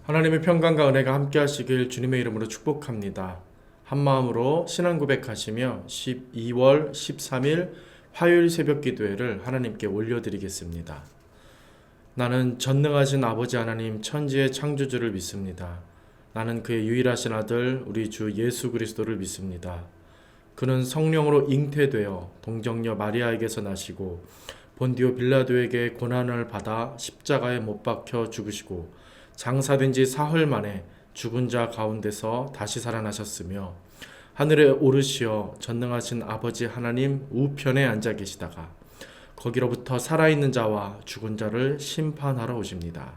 하나님의 평강과 은혜가 함께 하시길 주님의 이름으로 축복합니다. 한마음으로 신앙 고백하시며 12월 13일 화요일 새벽 기도회를 하나님께 올려드리겠습니다. 나는 전능하신 아버지 하나님 천지의 창조주를 믿습니다. 나는 그의 유일하신 아들 우리 주 예수 그리스도를 믿습니다. 그는 성령으로 잉태되어 동정녀 마리아에게서 나시고 본디오 빌라도에게 고난을 받아 십자가에 못 박혀 죽으시고 장사된 지 사흘 만에 죽은 자 가운데서 다시 살아나셨으며 하늘에 오르시어 전능하신 아버지 하나님 우편에 앉아 계시다가 거기로부터 살아있는 자와 죽은 자를 심판하러 오십니다.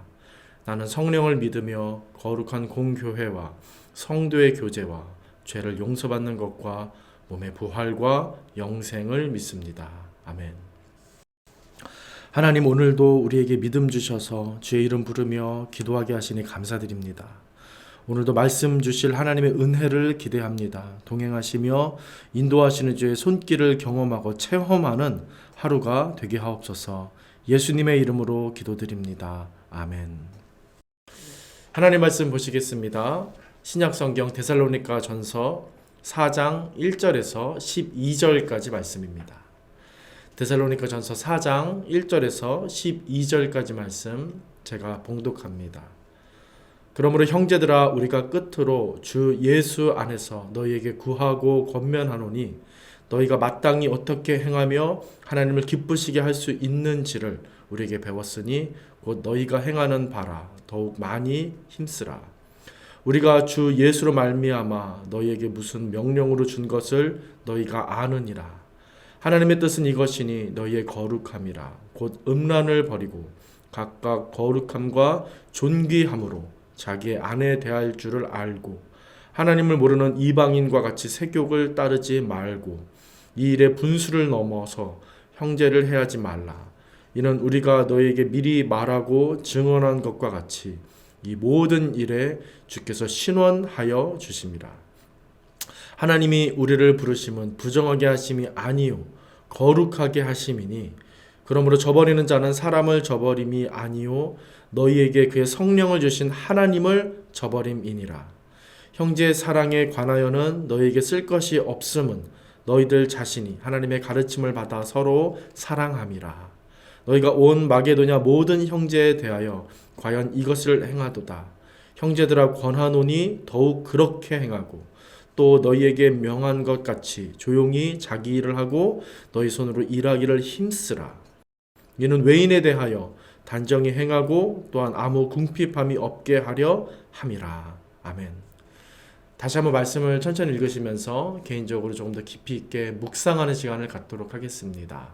나는 성령을 믿으며 거룩한 공교회와 성도의 교제와 죄를 용서받는 것과 몸의 부활과 영생을 믿습니다. 아멘. 하나님, 오늘도 우리에게 믿음 주셔서 주의 이름 부르며 기도하게 하시니 감사드립니다. 오늘도 말씀 주실 하나님의 은혜를 기대합니다. 동행하시며 인도하시는 주의 손길을 경험하고 체험하는 하루가 되게 하옵소서. 예수님의 이름으로 기도드립니다. 아멘. 하나님 말씀 보시겠습니다. 신약성경 데살로니가 전서 4장 1절에서 12절까지 말씀입니다. 데살로니가 전서 4장 1절에서 12절까지 말씀 제가 봉독합니다. 그러므로 형제들아, 우리가 끝으로 주 예수 안에서 너희에게 구하고 권면하노니 너희가 마땅히 어떻게 행하며 하나님을 기쁘시게 할 수 있는지를 우리에게 배웠으니 곧 너희가 행하는 바라 더욱 많이 힘쓰라. 우리가 주 예수로 말미암아 너희에게 무슨 명령으로 준 것을 너희가 아느니라. 하나님의 뜻은 이것이니 너희의 거룩함이라. 곧 음란을 버리고 각각 거룩함과 존귀함으로 자기의 아내 대할 줄을 알고 하나님을 모르는 이방인과 같이 세욕을 따르지 말고 이 일에 분수를 넘어서 형제를 해하지 말라. 이는 우리가 너희에게 미리 말하고 증언한 것과 같이 이 모든 일에 주께서 신원하여 주심이라. 하나님이 우리를 부르심은 부정하게 하심이 아니요 거룩하게 하심이니 그러므로 저버리는 자는 사람을 저버림이 아니요 너희에게 그의 성령을 주신 하나님을 저버림이니라. 형제의 사랑에 관하여는 너희에게 쓸 것이 없음은 너희들 자신이 하나님의 가르침을 받아 서로 사랑함이라. 너희가 온 마게도냐 모든 형제에 대하여 과연 이것을 행하도다. 형제들아 권하노니 더욱 그렇게 행하고 또 너희에게 명한 것 같이 조용히 자기 일을 하고 너희 손으로 일하기를 힘쓰라. 이는 외인에 대하여 단정히 행하고 또한 아무 궁핍함이 없게 하려 함이라. 아멘. 다시 한번 말씀을 천천히 읽으시면서 개인적으로 조금 더 깊이 있게 묵상하는 시간을 갖도록 하겠습니다.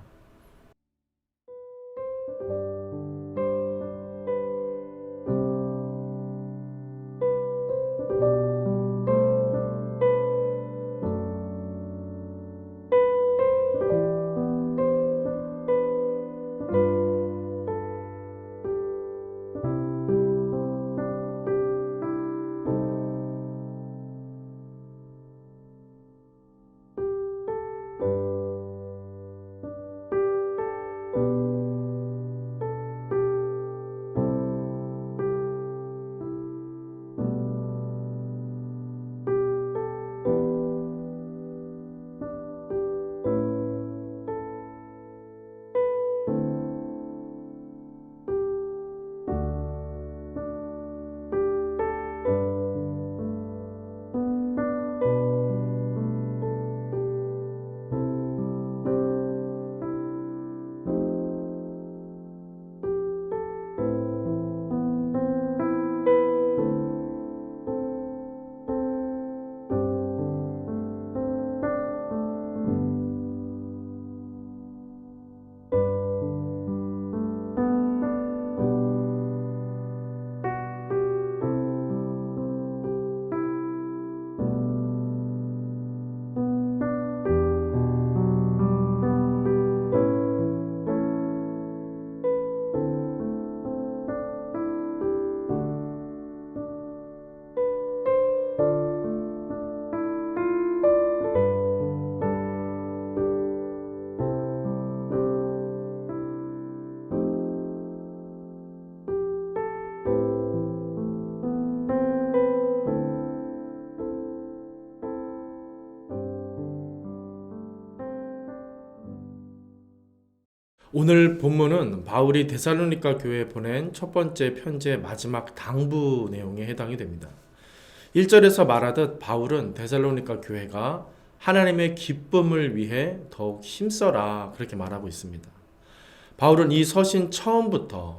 오늘 본문은 바울이 데살로니가 교회에 보낸 첫 번째 편지의 마지막 당부 내용에 해당이 됩니다. 1절에서 말하듯 바울은 데살로니가 교회가 하나님의 기쁨을 위해 더욱 힘써라 그렇게 말하고 있습니다. 바울은 이 서신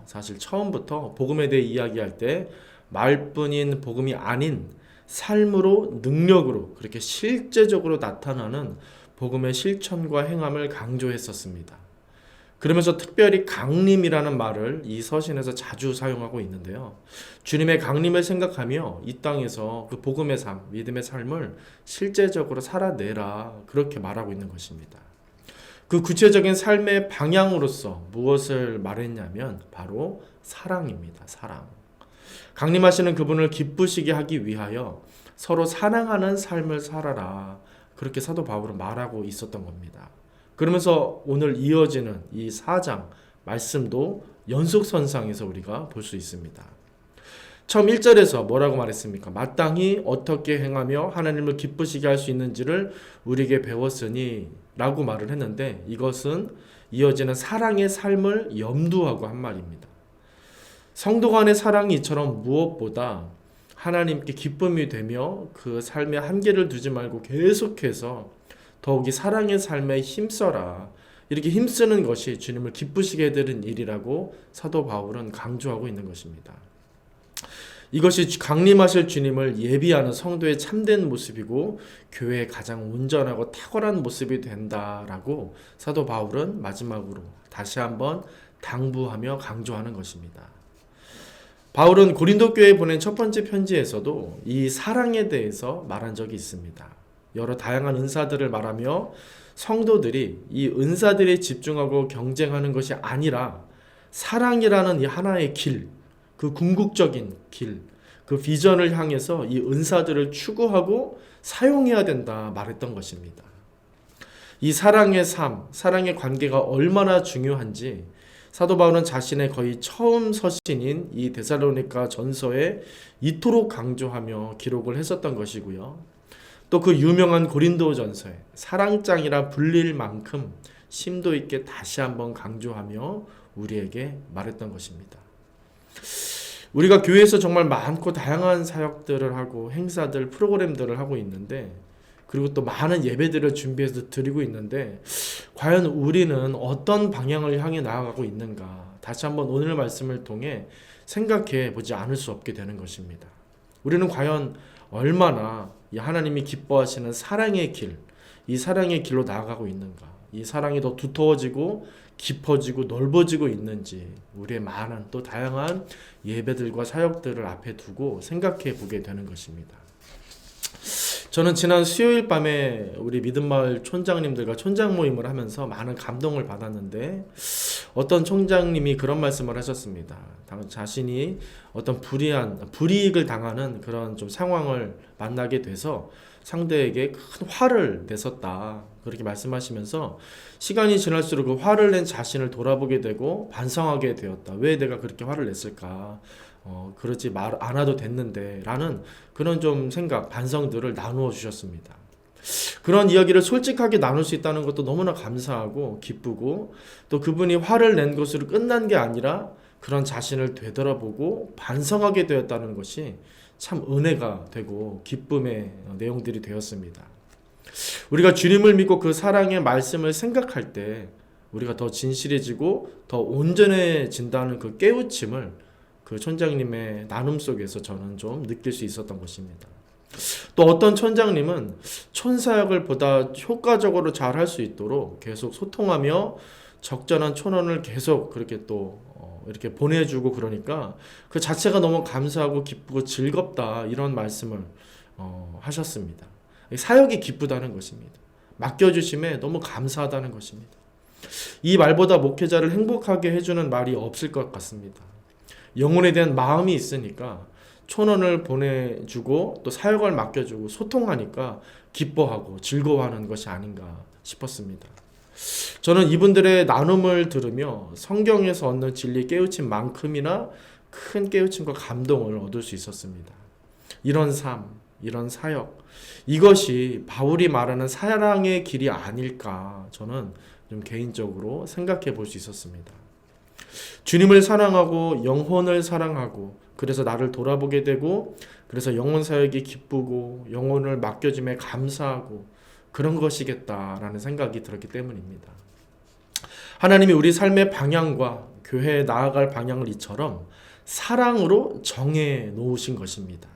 사실 처음부터 복음에 대해 이야기할 때 말뿐인 복음이 아닌 삶으로 능력으로 그렇게 실제적으로 나타나는 복음의 실천과 행함을 강조했었습니다. 그러면서 특별히 강림이라는 말을 이 서신에서 자주 사용하고 있는데요. 주님의 강림을 생각하며 이 땅에서 그 복음의 삶, 믿음의 삶을 실제적으로 살아내라 그렇게 말하고 있는 것입니다. 그 구체적인 삶의 방향으로서 무엇을 말했냐면 바로 사랑입니다. 사랑. 강림하시는 그분을 기쁘시게 하기 위하여 서로 사랑하는 삶을 살아라. 그렇게 사도 바울은 말하고 있었던 겁니다. 그러면서 오늘 이어지는 이 4장 말씀도 연속선상에서 우리가 볼 수 있습니다. 처음 1절에서 뭐라고 말했습니까? 마땅히 어떻게 행하며 하나님을 기쁘시게 할 수 있는지를 우리에게 배웠으니 라고 말을 했는데 이것은 이어지는 사랑의 삶을 염두하고 한 말입니다. 성도 간의 사랑이 이처럼 무엇보다 하나님께 기쁨이 되며 그 삶에 한계를 두지 말고 계속해서 더욱이 사랑의 삶에 힘써라. 이렇게 힘쓰는 것이 주님을 기쁘시게 해드리는 일이라고 사도 바울은 강조하고 있는 것입니다. 이것이 강림하실 주님을 예비하는 성도의 참된 모습이고 교회의 가장 온전하고 탁월한 모습이 된다라고 사도 바울은 마지막으로 다시 한번 당부하며 강조하는 것입니다. 바울은 고린도 교회에 보낸 첫 번째 편지에서도 이 사랑에 대해서 말한 적이 있습니다. 여러 다양한 은사들을 말하며 성도들이 이 은사들에 집중하고 경쟁하는 것이 아니라 사랑이라는 이 하나의 길, 그 궁극적인 길, 그 비전을 향해서 이 은사들을 추구하고 사용해야 된다 말했던 것입니다. 이 사랑의 삶, 사랑의 관계가 얼마나 중요한지 사도 바울은 자신의 거의 처음 서신인 이 데살로니가 전서에 이토록 강조하며 기록을 했었던 것이고요. 또 그 유명한 고린도 전서에 사랑장이라 불릴 만큼 심도 있게 다시 한번 강조하며 우리에게 말했던 것입니다. 우리가 교회에서 정말 많고 다양한 사역들을 하고 행사들, 프로그램들을 하고 있는데 그리고 또 많은 예배들을 준비해서 드리고 있는데 과연 우리는 어떤 방향을 향해 나아가고 있는가 다시 한번 오늘 말씀을 통해 생각해 보지 않을 수 없게 되는 것입니다. 우리는 과연 얼마나 이 하나님이 기뻐하시는 사랑의 길, 이 사랑의 길로 나아가고 있는가, 이 사랑이 더 두터워지고 깊어지고 넓어지고 있는지 우리의 많은 또 다양한 예배들과 사역들을 앞에 두고 생각해 보게 되는 것입니다. 저는 지난 수요일 밤에 우리 믿음마을 촌장님들과 촌장 모임을 하면서 많은 감동을 받았는데 어떤 총장님이 그런 말씀을 하셨습니다. 자신이 어떤 불이익을 당하는 그런 좀 상황을 만나게 돼서 상대에게 큰 화를 냈었다. 그렇게 말씀하시면서 시간이 지날수록 그 화를 낸 자신을 돌아보게 되고 반성하게 되었다. 왜 내가 그렇게 화를 냈을까? 그러지 않아도 됐는데 라는 그런 좀 생각, 반성들을 나누어 주셨습니다. 그런 이야기를 솔직하게 나눌 수 있다는 것도 너무나 감사하고 기쁘고 또 그분이 화를 낸 것으로 끝난 게 아니라 그런 자신을 되돌아보고 반성하게 되었다는 것이 참 은혜가 되고 기쁨의 내용들이 되었습니다. 우리가 주님을 믿고 그 사랑의 말씀을 생각할 때 우리가 더 진실해지고 더 온전해진다는 그 깨우침을 그 촌장님의 나눔 속에서 저는 좀 느낄 수 있었던 것입니다. 또 어떤 촌장님은 촌사역을 보다 효과적으로 잘 할 수 있도록 계속 소통하며 적절한 촌원을 계속 그렇게 또 이렇게 보내주고 그러니까 그 자체가 너무 감사하고 기쁘고 즐겁다 이런 말씀을 하셨습니다. 사역이 기쁘다는 것입니다. 맡겨주심에 너무 감사하다는 것입니다. 이 말보다 목회자를 행복하게 해주는 말이 없을 것 같습니다. 영혼에 대한 마음이 있으니까 촌원을 보내주고 또 사역을 맡겨주고 소통하니까 기뻐하고 즐거워하는 것이 아닌가 싶었습니다. 저는 이분들의 나눔을 들으며 성경에서 얻는 진리 깨우침만큼이나 큰 깨우침과 감동을 얻을 수 있었습니다. 이런 삶, 이런 사역, 이것이 바울이 말하는 사랑의 길이 아닐까 저는 좀 개인적으로 생각해 볼 수 있었습니다. 주님을 사랑하고 영혼을 사랑하고 그래서 나를 돌아보게 되고 그래서 영혼 사역이 기쁘고 영혼을 맡겨짐에 감사하고 그런 것이겠다라는 생각이 들었기 때문입니다. 하나님이 우리 삶의 방향과 교회에 나아갈 방향을 이처럼 사랑으로 정해 놓으신 것입니다.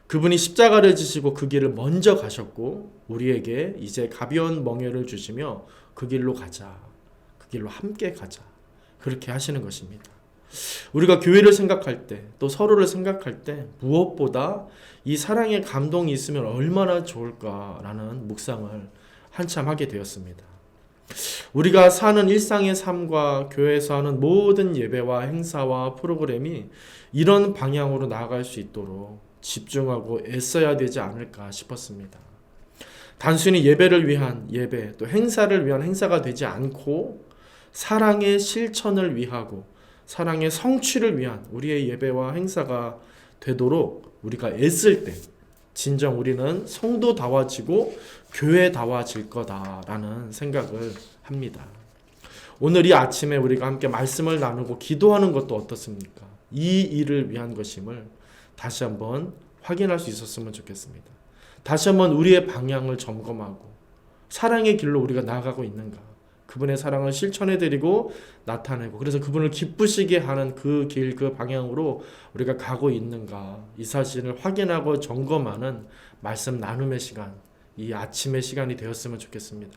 그분이 십자가를 지시고 그 길을 먼저 가셨고 우리에게 이제 가벼운 멍에를 주시며 그 길로 가자. 그 길로 함께 가자. 그렇게 하시는 것입니다. 우리가 교회를 생각할 때 또 서로를 생각할 때 무엇보다 이 사랑의 감동이 있으면 얼마나 좋을까라는 묵상을 한참 하게 되었습니다. 우리가 사는 일상의 삶과 교회에서 하는 모든 예배와 행사와 프로그램이 이런 방향으로 나아갈 수 있도록 집중하고 애써야 되지 않을까 싶었습니다. 단순히 예배를 위한 예배, 또 행사를 위한 행사가 되지 않고 사랑의 실천을 위하고 사랑의 성취를 위한 우리의 예배와 행사가 되도록 우리가 애쓸 때 진정 우리는 성도다워지고 교회다워질 거다라는 생각을 합니다. 오늘 이 아침에 우리가 함께 말씀을 나누고 기도하는 것도 어떻습니까? 이 일을 위한 것임을 다시 한번 확인할 수 있었으면 좋겠습니다. 다시 한번 우리의 방향을 점검하고 사랑의 길로 우리가 나아가고 있는가? 그분의 사랑을 실천해드리고 나타내고 그래서 그분을 기쁘시게 하는 그 길, 그 방향으로 우리가 가고 있는가? 이 사실을 확인하고 점검하는 말씀 나눔의 시간, 이 아침의 시간이 되었으면 좋겠습니다.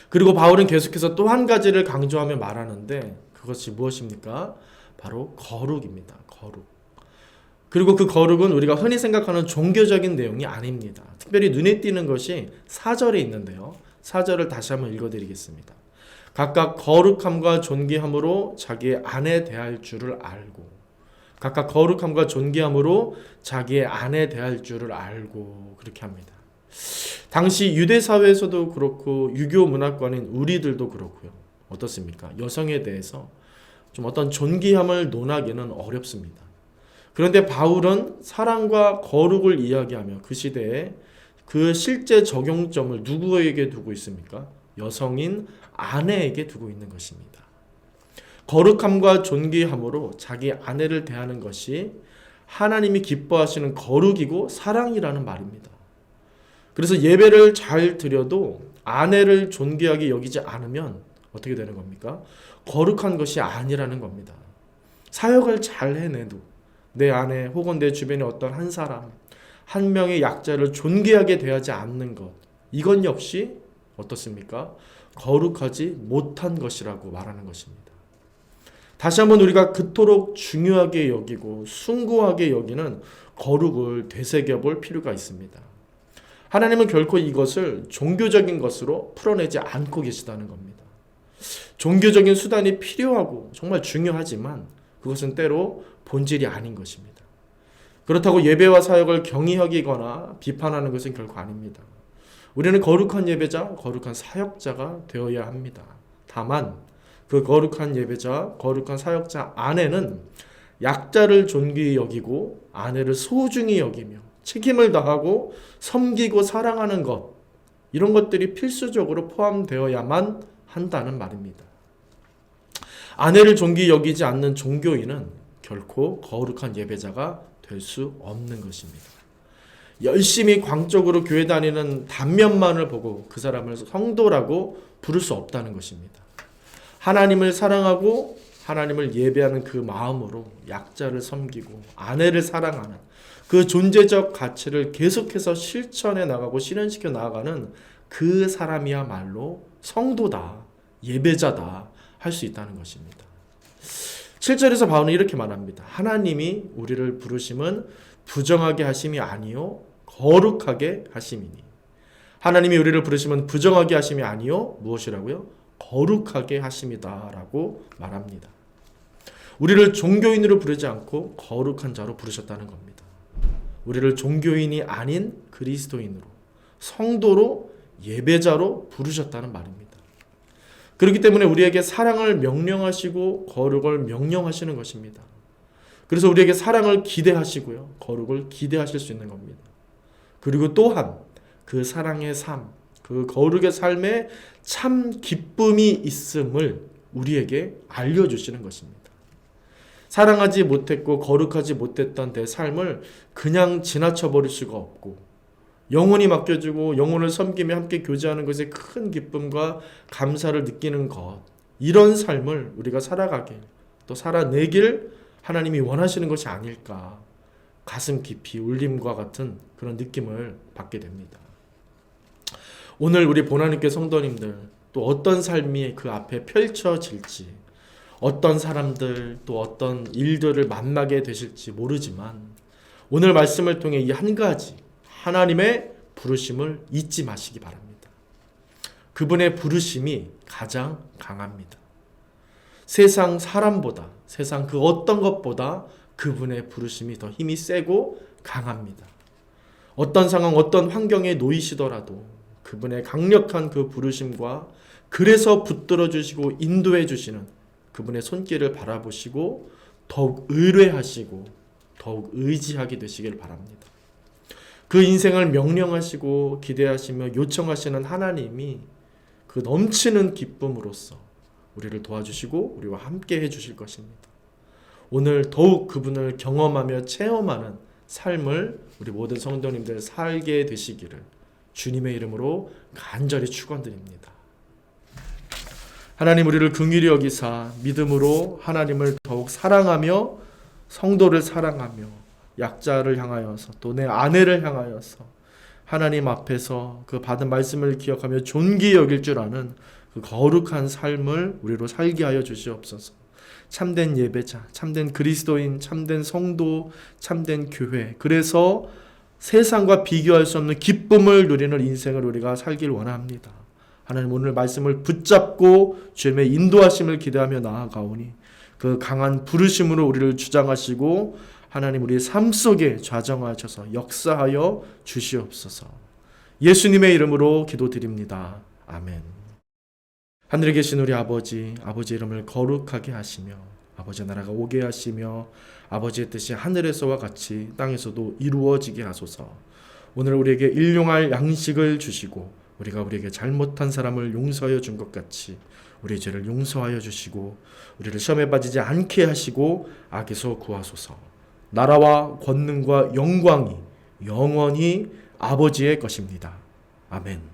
그리고 바울은 계속해서 또 한 가지를 강조하며 말하는데 그것이 무엇입니까? 바로 거룩입니다. 거룩. 그리고 그 거룩은 우리가 흔히 생각하는 종교적인 내용이 아닙니다. 특별히 눈에 띄는 것이 4절에 있는데요. 4절을 다시 한번 읽어드리겠습니다. 각각 거룩함과 존귀함으로 자기의 아내 대할 줄을 알고 각각 거룩함과 존귀함으로 자기의 아내 대할 줄을 알고 그렇게 합니다. 당시 유대 사회에서도 그렇고 유교 문화권인 우리들도 그렇고요. 어떻습니까? 여성에 대해서 좀 어떤 존귀함을 논하기는 어렵습니다. 그런데 바울은 사랑과 거룩을 이야기하며 그 시대에 그 실제 적용점을 누구에게 두고 있습니까? 여성인 아내에게 두고 있는 것입니다. 거룩함과 존귀함으로 자기 아내를 대하는 것이 하나님이 기뻐하시는 거룩이고 사랑이라는 말입니다. 그래서 예배를 잘 드려도 아내를 존귀하게 여기지 않으면 어떻게 되는 겁니까? 거룩한 것이 아니라는 겁니다. 사역을 잘 해내도 내 아내 혹은 내 주변의 어떤 한 사람, 한 명의 약자를 존귀하게 대하지 않는 것, 이건 역시 어떻습니까? 거룩하지 못한 것이라고 말하는 것입니다. 다시 한번 우리가 그토록 중요하게 여기고 숭고하게 여기는 거룩을 되새겨볼 필요가 있습니다. 하나님은 결코 이것을 종교적인 것으로 풀어내지 않고 계시다는 겁니다. 종교적인 수단이 필요하고 정말 중요하지만 그것은 때로 본질이 아닌 것입니다. 그렇다고 예배와 사역을 경히 여기거나 비판하는 것은 결코 아닙니다. 우리는 거룩한 예배자, 거룩한 사역자가 되어야 합니다. 다만 그 거룩한 예배자, 거룩한 사역자 안에는 약자를 존귀히 여기고 아내를 소중히 여기며 책임을 다하고 섬기고 사랑하는 것, 이런 것들이 필수적으로 포함되어야만 한다는 말입니다. 아내를 존귀히 여기지 않는 종교인은 결코 거룩한 예배자가 될 수 없는 것입니다. 열심히 광적으로 교회 다니는 단면만을 보고 그 사람을 성도라고 부를 수 없다는 것입니다. 하나님을 사랑하고 하나님을 예배하는 그 마음으로 약자를 섬기고 아내를 사랑하는 그 존재적 가치를 계속해서 실천해 나가고 실현시켜 나가는 그 사람이야말로 성도다, 예배자다 할 수 있다는 것입니다. 7절에서 바울은 이렇게 말합니다. 하나님이 우리를 부르심은 부정하게 하심이 아니요 거룩하게 하심이니. 하나님이 우리를 부르심은 부정하게 하심이 아니요 무엇이라고요? 거룩하게 하심이다 라고 말합니다. 우리를 종교인으로 부르지 않고 거룩한 자로 부르셨다는 겁니다. 우리를 종교인이 아닌 그리스도인으로, 성도로, 예배자로 부르셨다는 말입니다. 그렇기 때문에 우리에게 사랑을 명령하시고 거룩을 명령하시는 것입니다. 그래서 우리에게 사랑을 기대하시고요, 거룩을 기대하실 수 있는 겁니다. 그리고 또한 그 사랑의 삶, 그 거룩의 삶에 참 기쁨이 있음을 우리에게 알려주시는 것입니다. 사랑하지 못했고 거룩하지 못했던 내 삶을 그냥 지나쳐 버릴 수가 없고, 영혼이 맡겨주고 영혼을 섬기며 함께 교제하는 것에 큰 기쁨과 감사를 느끼는 것, 이런 삶을 우리가 살아가길, 또 살아내길 하나님이 원하시는 것이 아닐까, 가슴 깊이 울림과 같은 그런 느낌을 받게 됩니다. 오늘 우리 보나님께 성도님들, 또 어떤 삶이 그 앞에 펼쳐질지, 어떤 사람들 또 어떤 일들을 만나게 되실지 모르지만, 오늘 말씀을 통해 이 한 가지, 하나님의 부르심을 잊지 마시기 바랍니다. 그분의 부르심이 가장 강합니다. 세상 사람보다, 세상 그 어떤 것보다 그분의 부르심이 더 힘이 세고 강합니다. 어떤 상황, 어떤 환경에 놓이시더라도 그분의 강력한 그 부르심과, 그래서 붙들어 주시고 인도해 주시는 그분의 손길을 바라보시고 더욱 의뢰하시고 더욱 의지하게 되시길 바랍니다. 그 인생을 명령하시고 기대하시며 요청하시는 하나님이 그 넘치는 기쁨으로써 우리를 도와주시고 우리와 함께 해주실 것입니다. 오늘 더욱 그분을 경험하며 체험하는 삶을 우리 모든 성도님들 살게 되시기를 주님의 이름으로 간절히 축원드립니다. 하나님, 우리를 긍휼히 여기사 믿음으로 하나님을 더욱 사랑하며 성도를 사랑하며 약자를 향하여서, 또 내 아내를 향하여서 하나님 앞에서 그 받은 말씀을 기억하며 존귀히 여길 줄 아는 그 거룩한 삶을 우리로 살게 하여 주시옵소서. 참된 예배자, 참된 그리스도인, 참된 성도, 참된 교회, 그래서 세상과 비교할 수 없는 기쁨을 누리는 인생을 우리가 살길 원합니다. 하나님, 오늘 말씀을 붙잡고 주님의 인도하심을 기대하며 나아가오니 그 강한 부르심으로 우리를 주장하시고 하나님 우리의 삶 속에 좌정하셔서 역사하여 주시옵소서. 예수님의 이름으로 기도드립니다. 아멘. 하늘에 계신 우리 아버지, 아버지 이름을 거룩하게 하시며 아버지 나라가 오게 하시며 아버지의 뜻이 하늘에서와 같이 땅에서도 이루어지게 하소서. 오늘 우리에게 일용할 양식을 주시고 우리가 우리에게 잘못한 사람을 용서하여 준 것 같이 우리의 죄를 용서하여 주시고 우리를 시험에 빠지지 않게 하시고 악에서 구하소서. 나라와 권능과 영광이 영원히 아버지의 것입니다. 아멘.